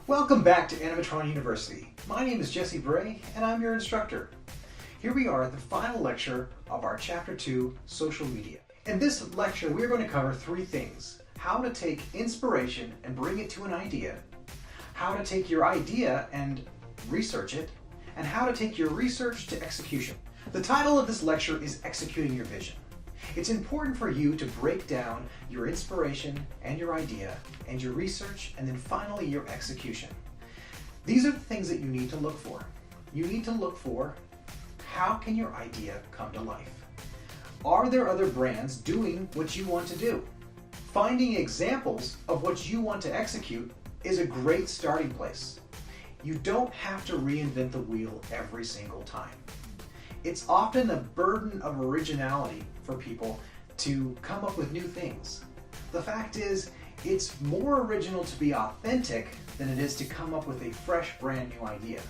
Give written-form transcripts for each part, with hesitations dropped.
Welcome back to Animatron University. My name is Jesse Bray and I'm your instructor. Here we are at the final lecture of our Chapter 2, Social Media. In this lecture we're going to cover three things: how to take inspiration and bring it to an idea, how to take your idea and research it, and how to take your research to execution. The title of this lecture is Executing Your Vision. It's important for you to break down your inspiration and your idea and your research and then finally your execution. These are the things that you need to look for. You need to look for how can your idea come to life? Are there other brands doing what you want to do? Finding examples of what you want to execute is a great starting place. You don't have to reinvent the wheel every single time. It's often a burden of originality for people to come up with new things. The fact is, it's more original to be authentic than it is to come up with a fresh, brand new idea.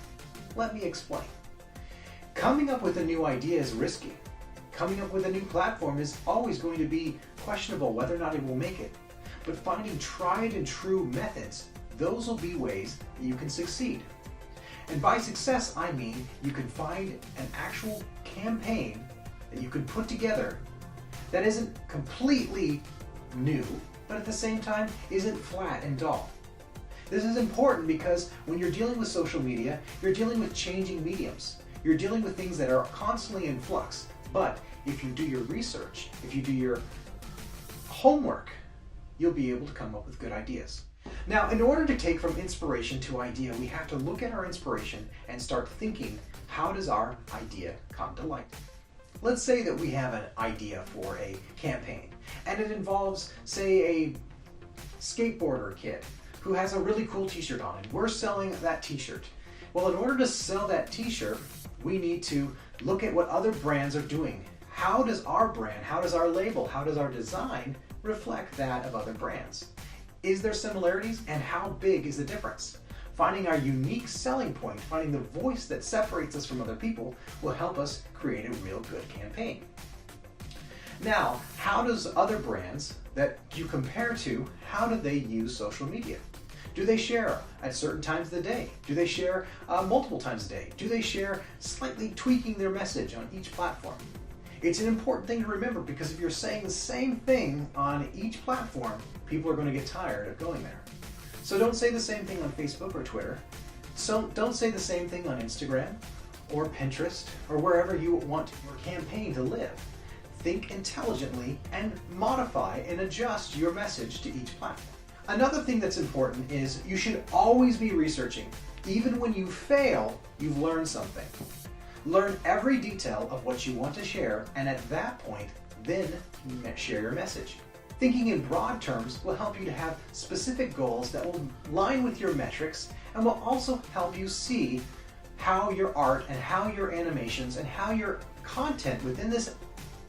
Let me explain. Coming up with a new idea is risky. Coming up with a new platform is always going to be questionable whether or not it will make it. But finding tried and true methods, those will be ways that you can succeed. And by success, I mean you can find an actual campaign that you can put together that isn't completely new, but at the same time isn't flat and dull. This is important because when you're dealing with social media, you're dealing with changing mediums. You're dealing with things that are constantly in flux. But if you do your research, if you do your homework, you'll be able to come up with good ideas. Now, in order to take from inspiration to idea, we have to look at our inspiration and start thinking, how does our idea come to light? Let's say that we have an idea for a campaign, and it involves, say, a skateboarder kid who has a really cool t-shirt on, and we're selling that t-shirt. Well, in order to sell that t-shirt, we need to look at what other brands are doing. How does our brand, how does our label, how does our design reflect that of other brands? Is there similarities, and how big is the difference? Finding our unique selling point, finding the voice that separates us from other people will help us create a real good campaign. Now, how does other brands that you compare to, how do they use social media? Do they share at certain times of the day? Do they share multiple times a day? Do they share slightly tweaking their message on each platform? It's an important thing to remember because if you're saying the same thing on each platform, people are going to get tired of going there. So don't say the same thing on Facebook or Twitter. So don't say the same thing on Instagram or Pinterest or wherever you want your campaign to live. Think intelligently and modify and adjust your message to each platform. Another thing that's important is you should always be researching. Even when you fail, you've learned something. Learn every detail of what you want to share, and at that point, then share your message. Thinking in broad terms will help you to have specific goals that will align with your metrics and will also help you see how your art and how your animations and how your content within this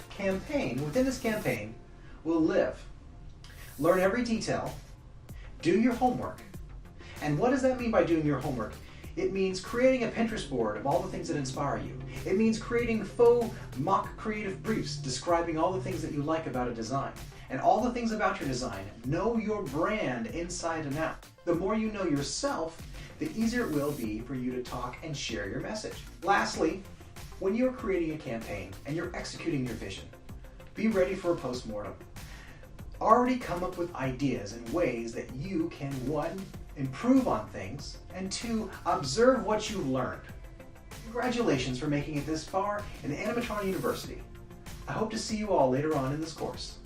campaign will live. Learn every detail, do your homework. And what does that mean by doing your homework? It means creating a Pinterest board of all the things that inspire you. It means creating faux mock creative briefs describing all the things that you like about a design. And all the things about your design. Know your brand inside and out. The more you know yourself, the easier it will be for you to talk and share your message. Lastly, when you're creating a campaign and you're executing your vision, be ready for a postmortem. Already come up with ideas and ways that you can, one, improve on things, and two, observe what you learned. Congratulations for making it this far in Animatron University. I hope to see you all later on in this course.